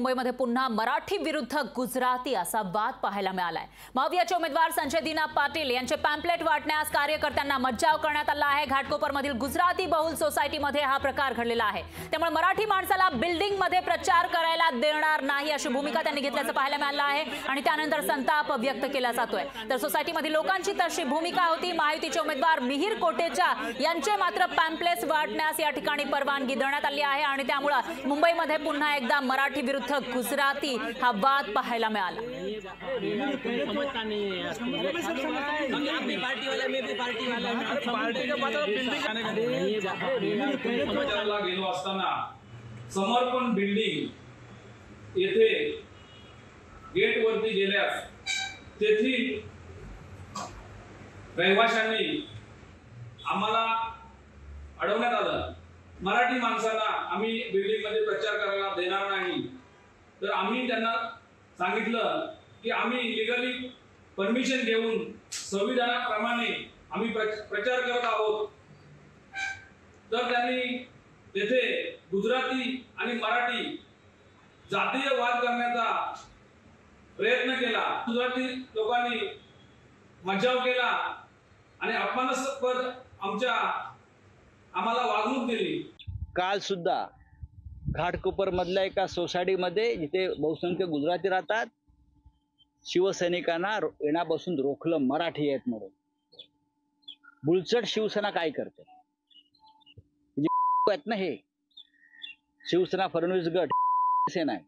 मुंबईमध्ये पुन्हा मराठी विरुद्ध गुजराती असा वाद पाहायला मिळालाय। महाविकासचे उमेदवार संजय दीना पाटील यांचे पॅम्पलेट वाटण्यास कार्यकर्त्यांना मज्जाव करण्यात आला आहे। घाटकोपरमधील गुजराती बहुल सोसायटीमध्ये हा प्रकार घडलेला आहे। त्यामुळे मराठी माणसाला बिल्डिंगमध्ये प्रचार करायला देणार नाही अशी भूमिका त्यांनी घेतल्याचं पाहायला मिळालं आहे आणि त्यानंतर संताप व्यक्त केला जातोय। तर सोसायटीमधील लोकांची तशी भूमिका होती। महायुतीचे उमेदवार मिहिर कोटेचा यांचे मात्र पॅम्पलेट्स वाटण्यास या ठिकाणी परवानगी देण्यात आली आहे आणि त्यामुळे मुंबईमध्ये पुन्हा एकदा मराठी विरुद्ध गुजराती हा वाद पाहायला मिळाला। समर्पण बिल्डिंग येथे गेट वरती गेल्यास तेथील रहिवाशांनी आम्हाला अडवण्यात आलं। मराठी माणसांना आम्ही बिल्डिंग मध्ये प्रचार करायला देणार नाही। तर आम्ही त्यांना सांगितलं की आम्ही लीगली परमिशन घेऊन संविधानाप्रमाणे आम्ही प्रचार करत आहोत। तर त्यांनी तेथे गुजराती आणि मराठी जातीय वाद करण्याचा प्रयत्न केला। गुजराती लोकांनी मज्जाव केला आणि अपमानास्पद आम्हाला वागणूक दिली। काल सुद्धा घाटकोपर मधल्या एका सोसायटीमध्ये जिथे बहुसंख्य गुजराती राहतात, शिवसैनिकांना येण्यापासून रोखलं मराठी आहेत म्हणून। बुलचट शिवसेना काय करते आहेत ना, हे शिवसेना फडणवीस गट सेना आहे,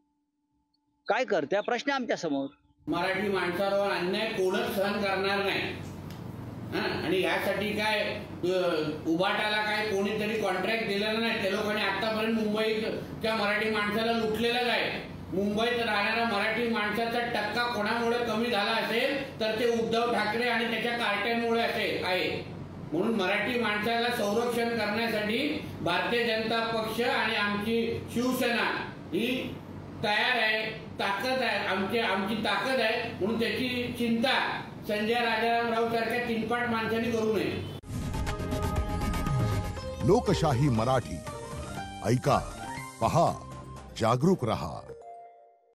काय करते प्रश्न आमच्या समोर। मराठी माणसावर अन्याय कोणच सहन करणार नाही आणि यासाठी काय उभाटाला काय कोणीतरी कॉन्ट्रॅक्ट दिलेलं नाही। त्या लोकांनी आतापर्यंत मुंबईच्या मराठी माणसाला लुटलेलं आहे। मुंबईत राहणाऱ्या मराठी माणसाचा टक्का कोणामुळे कमी झाला असेल तर ते उद्धव ठाकरे आणि त्याच्या कार्ट्यांमुळे आहे। म्हणून मराठी माणसाला संरक्षण करण्यासाठी भारतीय जनता पक्ष आणि आमची शिवसेना ही तयार आहे, ताकद आहे, आमची ताकद आहे। म्हणून त्याची चिंता संजय राजाराम सारख्या तीनपाट माणसांनी करू नये। लोकशाही मराठी ऐका, पहा, जागरूक रहा।